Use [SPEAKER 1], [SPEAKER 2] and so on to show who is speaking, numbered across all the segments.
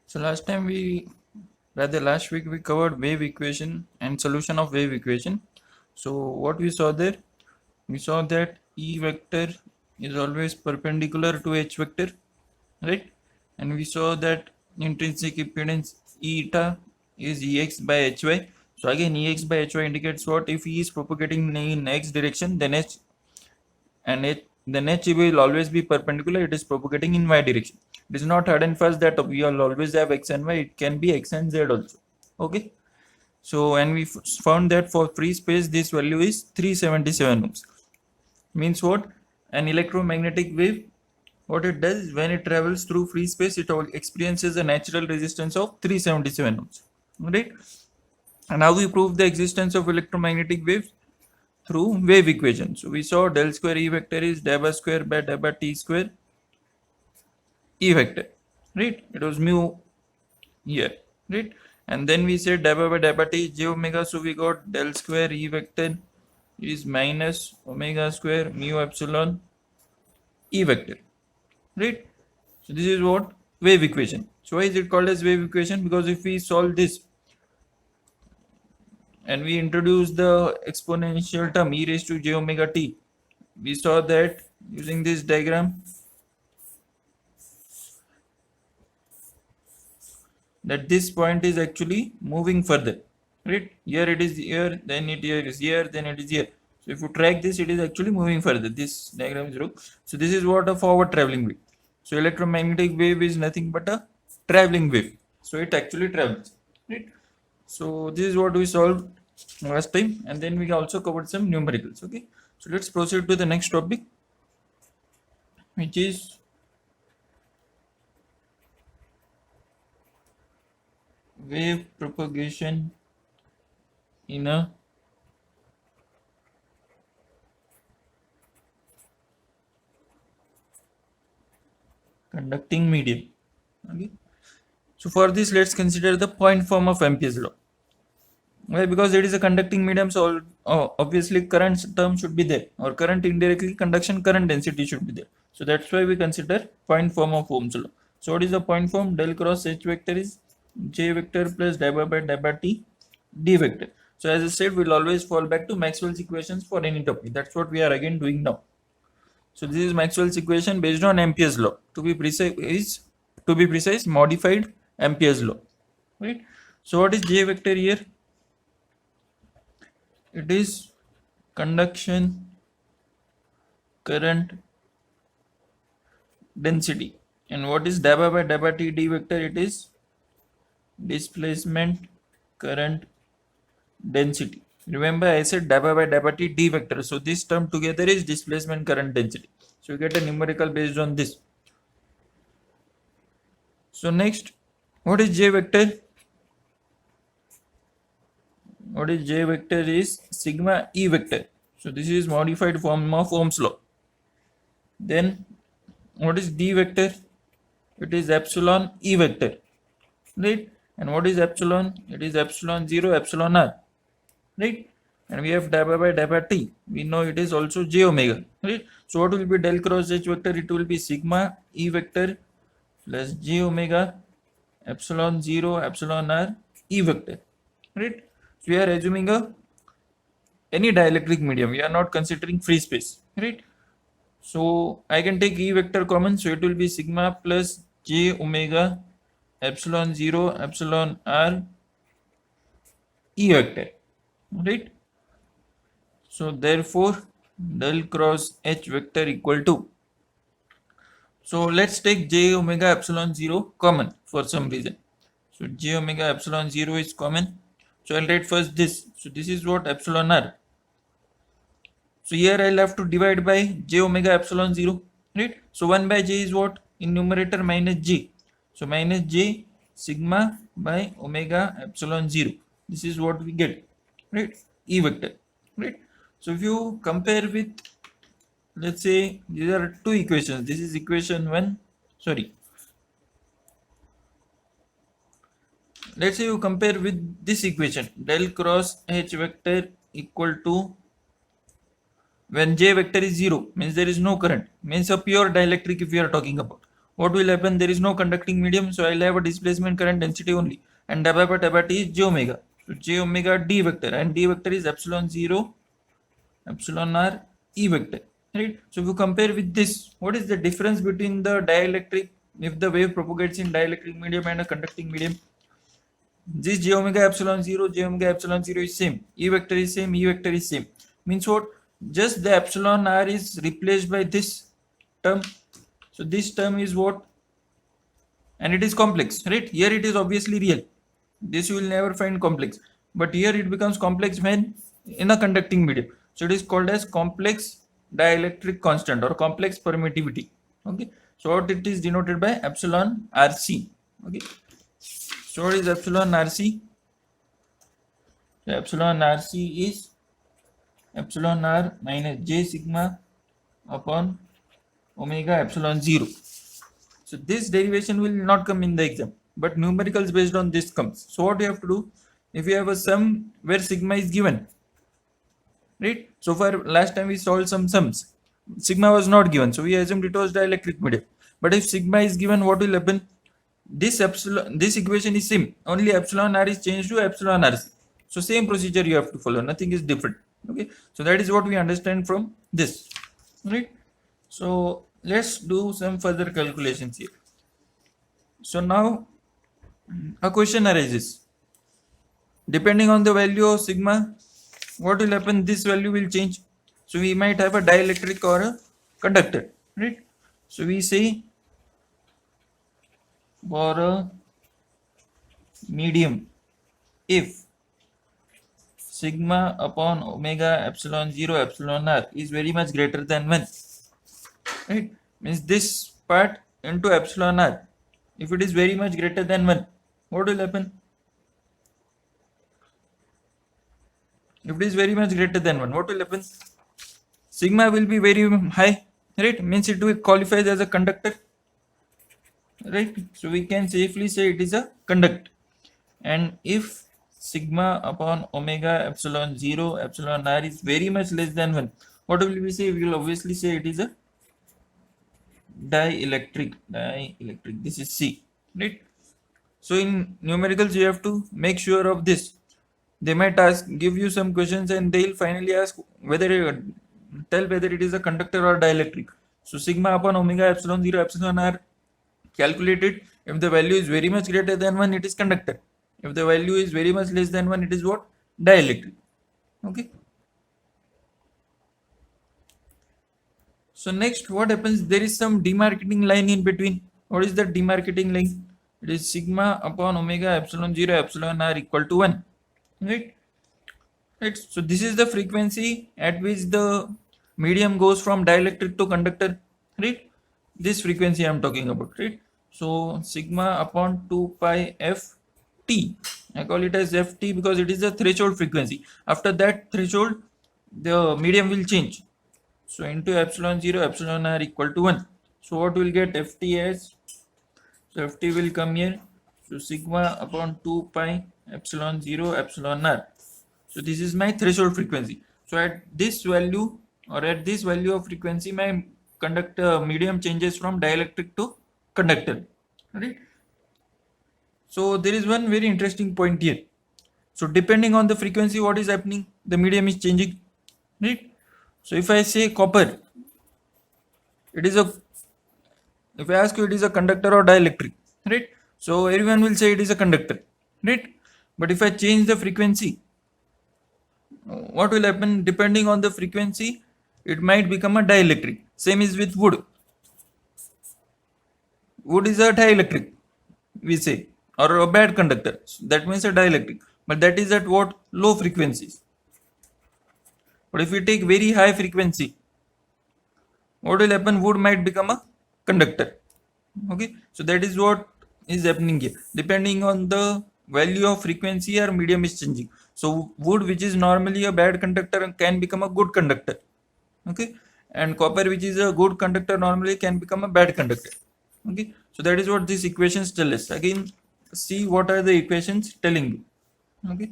[SPEAKER 1] So last week we covered wave equation and solution of wave equation. So what we saw there, we saw that E vector is always perpendicular to H vector, right? And we saw that intrinsic impedance eta is Ex by Hy. So again, Ex by Hy indicates what? If E is propagating in X direction, then H will always be perpendicular. It is propagating in Y direction. It is not hard and fast that we will always have X and Y. It can be X and Z also. Okay. So, and we found that for free space, this value is 377 ohms. Means what? An electromagnetic wave, what it does is when it travels through free space, it experiences a natural resistance of 377 ohms. Right? And how we prove the existence of electromagnetic waves? Through wave equation. So we saw del square E vector is dabba square by dabba T square E vector, right? It was mu here, right? And then we said dabba by dabba T j omega. So we got del square E vector is minus omega square mu epsilon E vector, right? So this is what wave equation. So why is it called as wave equation? Because if we solve this and we introduce the exponential term e raised to j omega t, we saw that using this diagram that this point is actually moving further, right? Here it is here, then it here is here, then it is here. So if you track this, it is actually moving further. This diagram is wrong. So this is what a forward traveling wave. So electromagnetic wave is nothing but a traveling wave. So it actually travels, right? So this is what we solved last time, and then we also covered some numericals. Okay, so let's proceed to the next topic, which is wave propagation in a conducting medium. Okay, so for this, let's consider the point form of Ampere's law. Why? Because it is a conducting medium, so obviously current term should be there, or current indirectly conduction current density should be there. So that's why we consider point form of Ohm's law. So what is the point form? Del cross H vector is J vector plus dabba by dabba T D vector. So as I said, we'll always fall back to Maxwell's equations for any topic. That's what we are again doing now. So this is Maxwell's equation based on Ampere's law. To be precise, modified Ampere's law. Right? So what is J vector here? It is conduction current density. And what is dabba by dabba T D vector? It is displacement current density. Remember I said dabba by dabba T D vector. So this term together is displacement current density. So you get a numerical based on this. So next, what is J vector? What is J vector is sigma E vector. So this is modified form of Ohm's law. Then what is D vector? It is epsilon E vector, right? And what is epsilon? It is epsilon 0 epsilon r, right? And we have dabba by dabba T. We know it is also j omega, right? So what will be del cross H vector? It will be sigma E vector plus j omega epsilon 0 epsilon r E vector, right? So we are assuming any dielectric medium. We are not considering free space, right? So I can take E vector common. So it will be sigma plus j omega epsilon 0 epsilon r E vector, right? So therefore del cross H vector equal to, so let's take j omega epsilon 0 common for some reason. So j omega epsilon 0 is common. So I'll write first this. So this is what epsilon r. So here I'll have to divide by j omega epsilon 0, right? So 1 by j is what? In numerator minus j. So minus j sigma by omega epsilon 0. This is what we get, right? E vector, right? So if you compare with, let's say these are two equations. This is equation 1. Sorry. Let's say you compare with this equation. Del cross H vector equal to, when j vector is 0 means there is no current, means a pure dielectric if we are talking about. what will happen? There is no conducting medium, so I'll have a displacement current density only, and WT is j omega. So j omega d vector, and d vector is epsilon 0 epsilon r e vector, right? So if you compare with this, what is the difference between the dielectric, if the wave propagates in dielectric medium and a conducting medium? This j omega epsilon 0 is same, e vector is same, e vector is same. Means what? Just the epsilon r is replaced by this term. So this term is what? And it is complex, right? Here it is obviously real. This you will never find complex, but here it becomes complex when in a conducting medium. So it is called as complex dielectric constant or complex permittivity. Okay, so what it is denoted by epsilon rc. Okay, so what is epsilon rc? So epsilon rc is epsilon r minus j sigma upon omega epsilon 0. So this derivation will not come in the exam, but numericals based on this comes. So what you have to do, if you have a sum where sigma is given, right? So for last time we solved some sums, sigma was not given, so we assumed it was dielectric medium. But if sigma is given, what will happen? This equation is same, only epsilon r is changed to epsilon rc. So same procedure you have to follow, nothing is different. Okay, so that is what we understand from this, right? So let's do some further calculations here. So now a question arises. Depending on the value of sigma, what will happen? This value will change. So we might have a dielectric or a conductor, right? So we say for a medium, if sigma upon omega epsilon 0 epsilon r is very much greater than 1, right? Means this part into epsilon r, if it is very much greater than 1, what will happen? If it is very much greater than 1, what will happen? Sigma will be very high, right? Means it will qualify as a conductor, right? So we can safely say it is a conductor. And if sigma upon omega epsilon 0 epsilon r is very much less than 1, what will we say? We will obviously say it is a dielectric. This is C, right? So in numericals you have to make sure of this. They might give you some questions, and they'll finally ask whether tell whether it is a conductor or dielectric. So sigma upon omega epsilon 0 epsilon r calculated. If the value is very much greater than 1, it is conductor. If the value is very much less than 1, it is what? Dielectric. Okay. So next, what happens? There is some demarcating line in between. What is that demarcating line? It is sigma upon omega epsilon 0 epsilon r equal to 1. Right? Right. So this is the frequency at which the medium goes from dielectric to conductor. Right? This frequency I am talking about. Right? So sigma upon 2 pi f t. I call it as ft because it is the threshold frequency. After that threshold, the medium will change. So into epsilon 0 epsilon r equal to 1. So what will get ft as? So ft will come here. So sigma upon 2 pi epsilon 0 epsilon r. So this is my threshold frequency. So at this value or at this value of frequency, my conductor medium changes from dielectric to conductor. Right? So there is one very interesting point here. So depending on the frequency, what is happening? The medium is changing. Right? So if I say copper, it is a, if I ask you it is a conductor or dielectric, right? So everyone will say it is a conductor, right? But if I change the frequency, what will happen? Depending on the frequency, it might become a dielectric. Same is with wood. Wood is a dielectric, we say, or a bad conductor. So that means a dielectric. But that is at what? Low frequencies. But if you take very high frequency, what will happen? Wood might become a conductor. Okay, so that is what is happening here. Depending on the value of frequency, or medium is changing. So wood, which is normally a bad conductor, can become a good conductor. Okay, and copper, which is a good conductor, normally can become a bad conductor. Okay, so that is what these equations tell us. Again, see what are the equations telling you. Okay.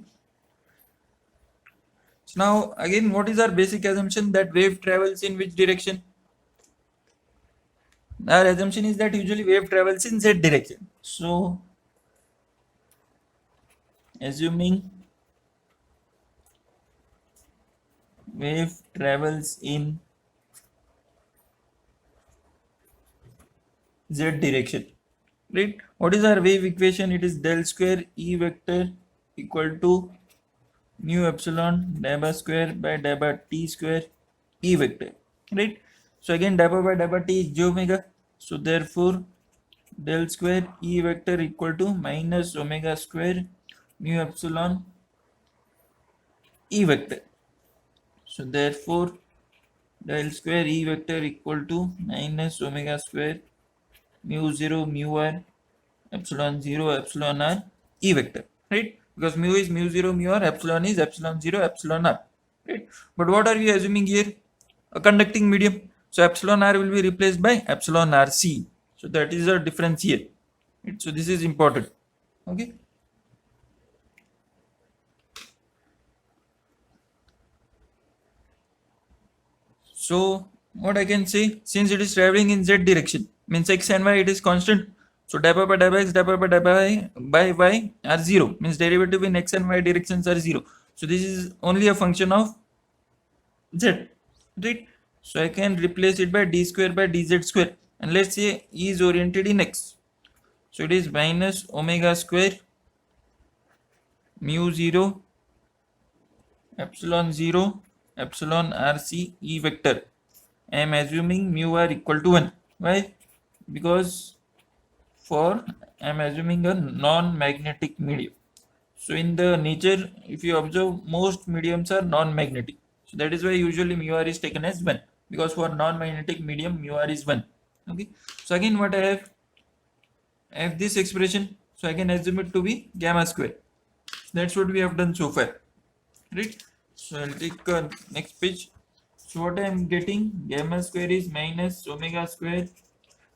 [SPEAKER 1] So now again, what is our basic assumption? That wave travels in which direction? Our assumption is that usually wave travels in z direction. So assuming wave travels in z direction, right? What is our wave equation? It is del square E vector equal to mu epsilon dabba square by dabba t square E vector, right? So again dabba by dabba t is j omega, so therefore del square E vector equal to minus omega square mu epsilon E vector. So therefore del square E vector equal to minus omega square mu 0 mu r epsilon 0 epsilon r E vector, right? Because mu is mu 0 mu r, epsilon is epsilon 0 epsilon r, right? But what are we assuming here? A conducting medium. So epsilon r will be replaced by epsilon rc. So that is a difference here, right? So this is important. Okay. So what I can say, since it is traveling in z direction, means x and y it is constant. So dabba by dabba x dabba by dabba y are 0, means derivative in x and y directions are 0. So this is only a function of z, right? So I can replace it by d square by dz square, and let's say E is oriented in x. So it is minus omega square mu 0 epsilon 0 epsilon rc E vector. I am assuming mu r equal to 1. Why? Because for I am assuming a non-magnetic medium. So in the nature, if you observe, most mediums are non-magnetic. So that is why usually mu r is taken as 1. Because for non-magnetic medium, mu r is 1. Okay. So again, what I have this expression. So I can assume it to be gamma square. That's what we have done so far, right? So I'll take next page. So what I am getting, gamma square is minus omega square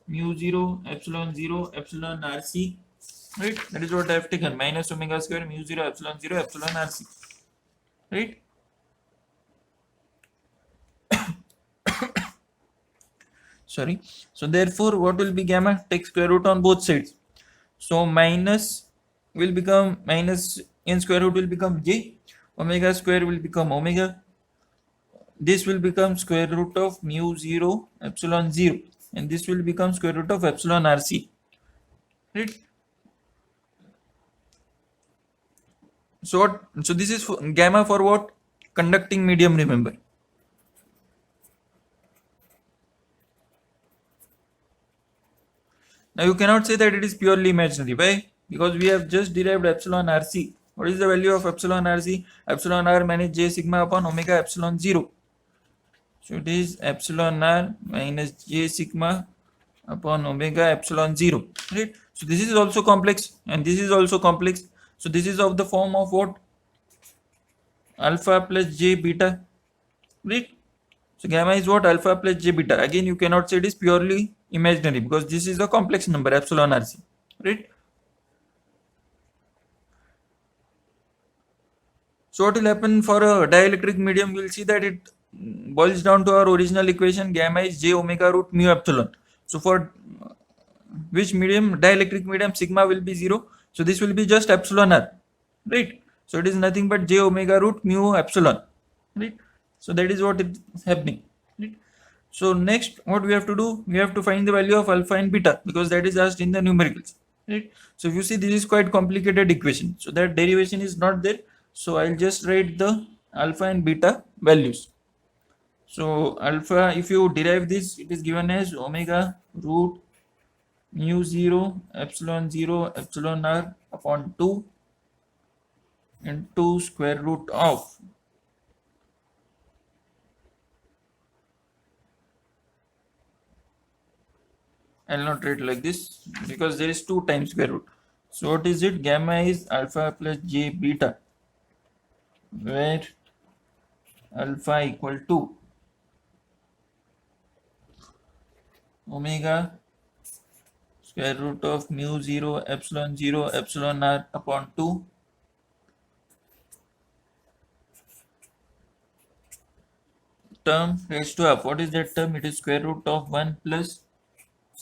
[SPEAKER 1] mu 0 epsilon rc, right? That is what I have taken, minus omega square mu 0 epsilon rc, right? Sorry. So therefore what will be gamma? Take square root on both sides. So minus will become minus in square root will become j, omega square will become omega, this will become square root of mu 0 epsilon 0, and this will become square root of epsilon rc, right? So what, so this is for gamma for what? Conducting medium, remember. Now you cannot say that it is purely imaginary. Why? Because we have just derived epsilon rc. What is the value of epsilon rc? Epsilon r minus j sigma upon omega epsilon 0. So it is epsilon r minus j sigma upon omega epsilon 0, right? So this is also complex and this is also complex. So this is of the form of what? Alpha plus j beta, right? So gamma is what? Alpha plus j beta. Again, you cannot say it is purely imaginary because this is a complex number epsilon rc, right? So what will happen for a dielectric medium? We'll see that it boils down to our original equation, gamma is j omega root mu epsilon. So for which medium? Dielectric medium, sigma will be 0. So this will be just epsilon r, right? So it is nothing but j omega root mu epsilon, right? So that is what is happening, right? So next what we have to do, we have to find the value of alpha and beta because that is asked in the numericals, right? So if you see, this is quite complicated equation, so that derivation is not there. So I'll just write the alpha and beta values. So alpha, if you derive this, it is given as omega root mu 0 epsilon r upon 2 into square root of I'll not write like this because there is 2 times square root. So what is it? Gamma is alpha plus j beta, where alpha equal to omega square root of mu 0 epsilon r upon 2 term raised to half. What is that term? It is square root of 1 plus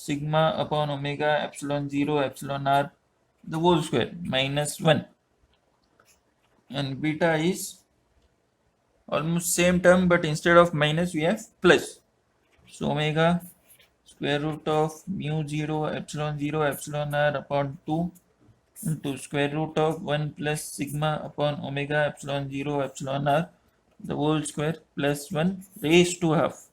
[SPEAKER 1] sigma upon omega epsilon 0 epsilon r the whole square minus 1, and beta is almost same term, but instead of minus we have plus. So omega square root of mu 0 epsilon r upon 2 into square root of 1 plus sigma upon omega epsilon 0 epsilon r the whole square plus 1 raised to half.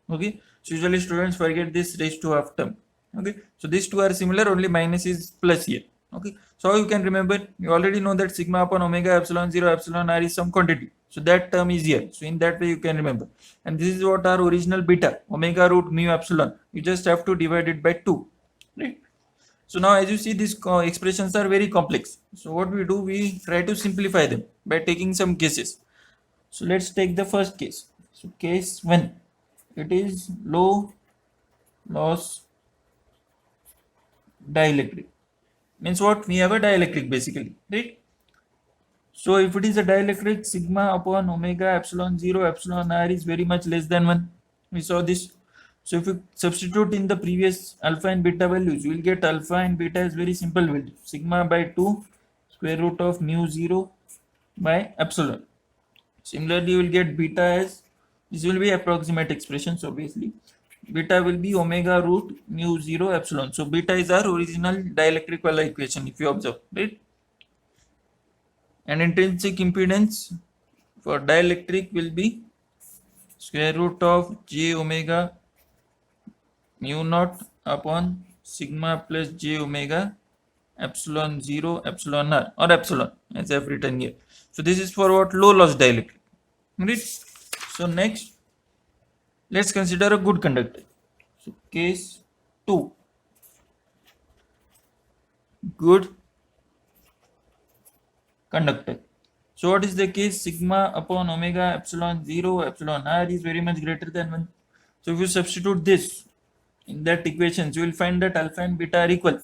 [SPEAKER 1] Okay, so usually students forget this raised to half term. Okay, so these two are similar, only minus is plus here. Okay, so how you can remember? You already know that sigma upon omega epsilon 0 epsilon r is some quantity, so that term is here. So in that way you can remember. And this is what our original beta omega root mu epsilon, you just have to divide it by 2, right? So now as you see, these expressions are very complex. So what we do, we try to simplify them by taking some cases. So let's take the first case. So case 1, it is low loss dielectric. Means what? We have a dielectric basically, right? So if it is a dielectric, sigma upon omega epsilon 0 epsilon r is very much less than 1. We saw this. So if you substitute in the previous alpha and beta values, you will get alpha and beta as very simple value. Sigma by 2 square root of mu 0 by epsilon. Similarly, you will get beta as, this will be approximate expression. So obviously beta will be omega root mu 0 epsilon. So beta is our original dielectric Walla equation, if you observe, right? And intrinsic impedance for dielectric will be square root of j omega mu naught upon sigma plus j omega epsilon 0 epsilon r, or epsilon as I have written here. So this is for what? Low loss dielectric, right? So next, let's consider a good conductor. So case 2, good conductor. So what is the case? Sigma upon omega epsilon 0 epsilon r is very much greater than 1. So if you substitute this in that equations, you will find that alpha and beta are equal,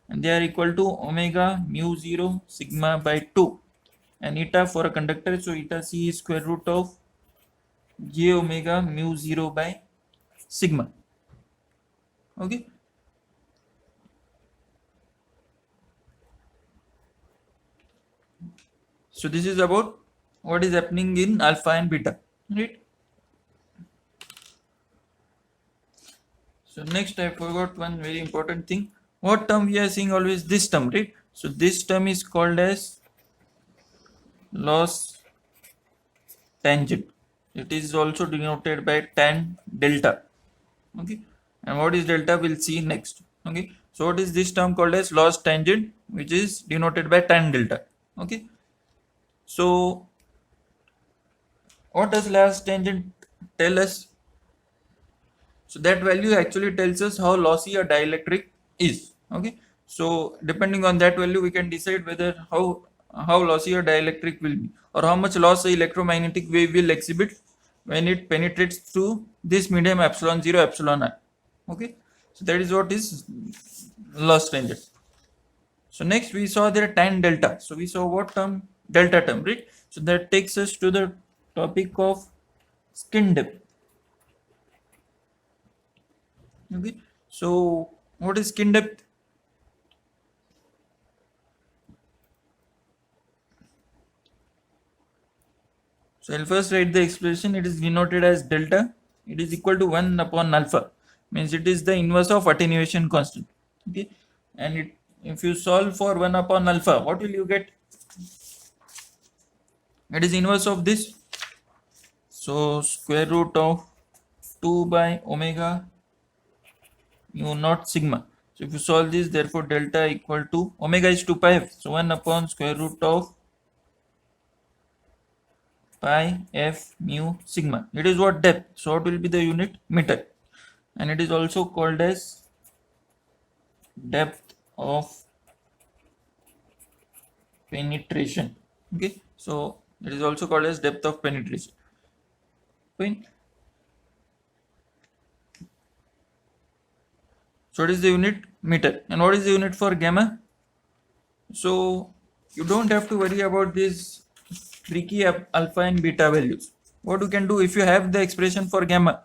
[SPEAKER 1] and they are equal to omega mu 0 sigma by 2, and eta for a conductor, so eta c is square root of j omega mu 0 by sigma. Okay, so this is about what is happening in alpha and beta, right? So next, I forgot one very important thing. What term we are seeing always? This term, right? So this term is called as loss tangent. It is also denoted by tan delta. Okay, and what is delta we'll see next. Okay, so what is this term called as? Loss tangent, which is denoted by tan delta. Okay, so what does loss tangent tell us? So that value actually tells us how lossy a dielectric is. Okay, so depending on that value, we can decide whether how lossy a dielectric will be, or how much loss a electromagnetic wave will exhibit when it penetrates through this medium epsilon 0 epsilon r. Okay, so that is what is loss tangent. So next we saw there tan delta. So we saw what term? Delta term, right? So that takes us to the topic of skin depth. Okay, so what is skin depth? So I'll first write the expression. It is denoted as delta. It is equal to 1 upon alpha. Means it is the inverse of attenuation constant. Okay, and if you solve for 1 upon alpha, what will you get? It is inverse of this. So square root of 2 by omega mu naught sigma. So if you solve this, therefore delta equal to omega is 2 pi f. So 1 upon square root of pi f mu sigma. It is what? Depth. So what will be the unit? Meter. And it is also called as depth of penetration. Okay, so it is also called as depth of penetration. Fine. So what is the unit? Meter. And what is the unit for gamma? So you don't have to worry about these tricky alpha and beta values. What you can do, if you have the expression for gamma,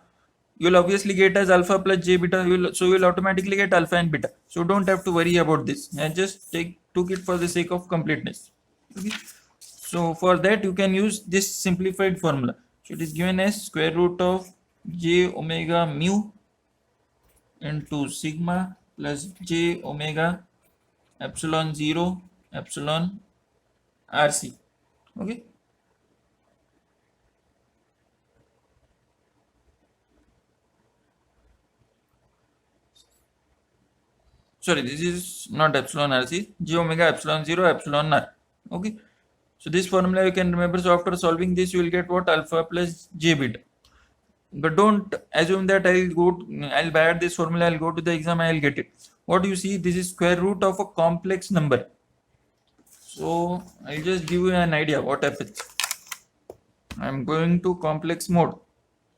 [SPEAKER 1] you'll obviously get as alpha plus j beta. You'll automatically get alpha and beta. So don't have to worry about this. I just took it for the sake of completeness. Okay. So for that you can use this simplified formula. So it is given as square root of j omega mu into sigma plus j omega epsilon 0 epsilon rc. Okay. Sorry, this is not epsilon rc, j omega epsilon 0 epsilon r. Okay. So this formula you can remember. So after solving this, you will get what? Alpha plus j beta. But don't assume that I'll add this formula, I'll go to the exam, I'll get it. What do you see? This is square root of a complex number. So I'll just give you an idea what happens. I'm going to complex mode.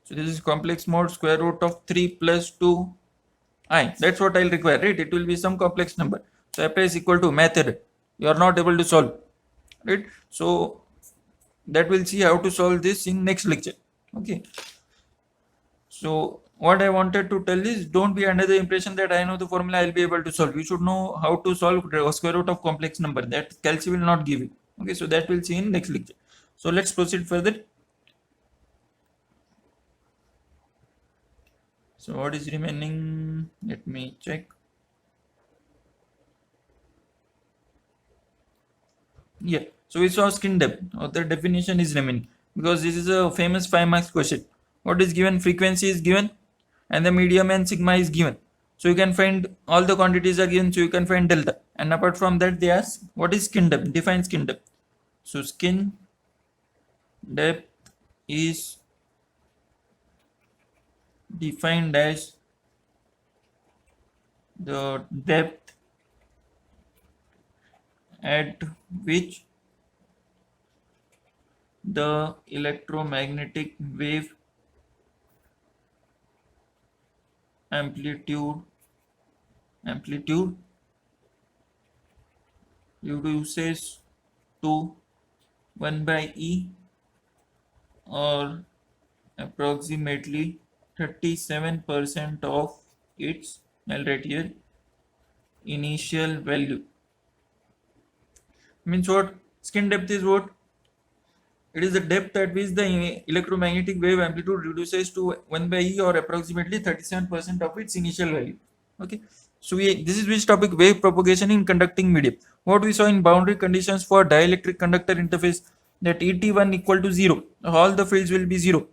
[SPEAKER 1] So this is complex mode, square root of 3 plus 2 I. That's what I'll require, right? It will be some complex number. So F is equal to method. You are not able to solve, right? So that we'll see how to solve this in next lecture. Okay. So what I wanted to tell is, don't be under the impression that I know the formula, I'll be able to solve. You should know how to solve square root of complex number. That calci will not give you. Okay, so that we'll see in next lecture. So let's proceed further. So what is remaining? Let me check. Yeah, so we saw skin depth, or the definition is remaining, because this is a famous 5 marks question. What is given? Frequency is given, and the medium and sigma is given. So you can find all the quantities are given, so you can find delta. And apart from that, they ask what is skin depth? Define skin depth. So skin depth is defined as the depth at which the electromagnetic wave amplitude reduces to 1 by E, or approximately 37% of its, I'll write here, initial value. Means what? Skin depth is what? It is the depth at which the electromagnetic wave amplitude reduces to 1 by E, or approximately 37% of its initial value. Okay. So this is which topic? Wave propagation in conducting medium. What we saw in boundary conditions for dielectric conductor interface, that ET1 equal to 0. All the fields will be 0.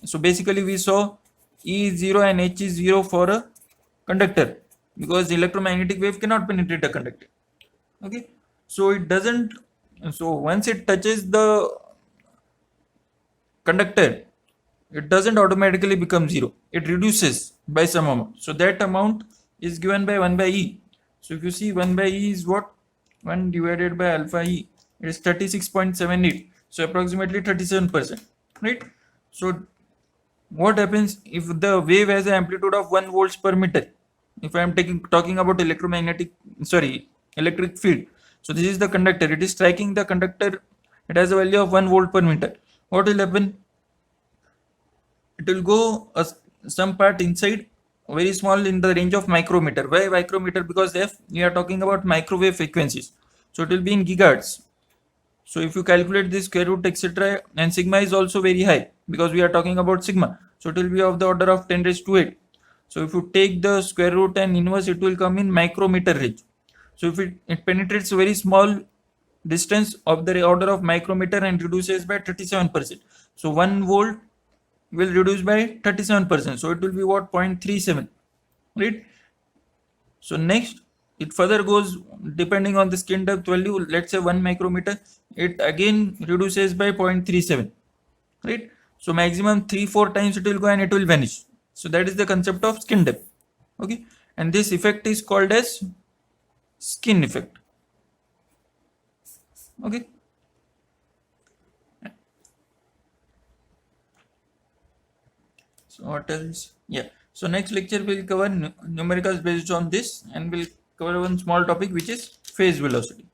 [SPEAKER 1] So basically we saw E is 0 and H is 0 for a conductor, because the electromagnetic wave cannot penetrate a conductor. Okay. So it doesn't, so once it touches the conductor, it doesn't automatically become 0. It reduces by some amount. So that amount is given by 1 by E. So if you see, 1 by E is what? 1 divided by alpha E. It is 36.78. So approximately 37%. Right? So what happens if the wave has an amplitude of 1 volts per meter? If I am talking about electric field. So this is the conductor. It is striking the conductor. It has a value of 1 volt per meter. What will happen? It will go some part inside, very small, in the range of micrometer. Why micrometer? Because we are talking about microwave frequencies. So it will be in gigahertz. So if you calculate this square root, etc., and sigma is also very high, because we are talking about sigma. So it will be of the order of 10 raised to 8. So if you take the square root and inverse, it will come in micrometer range. So if it penetrates a very small distance of the order of micrometer and reduces by 37%. So 1 volt will reduce by 37%. So it will be what? 0.37. Right? So next, it further goes depending on the skin depth value. Let's say 1 micrometer. It again reduces by 0.37. Right? So maximum 3-4 times it will go and it will vanish. So that is the concept of skin depth. Okay. And this effect is called as skin effect. Okay. So what else? Yeah. So next lecture we'll cover numericals based on this, and we'll cover one small topic, which is phase velocity.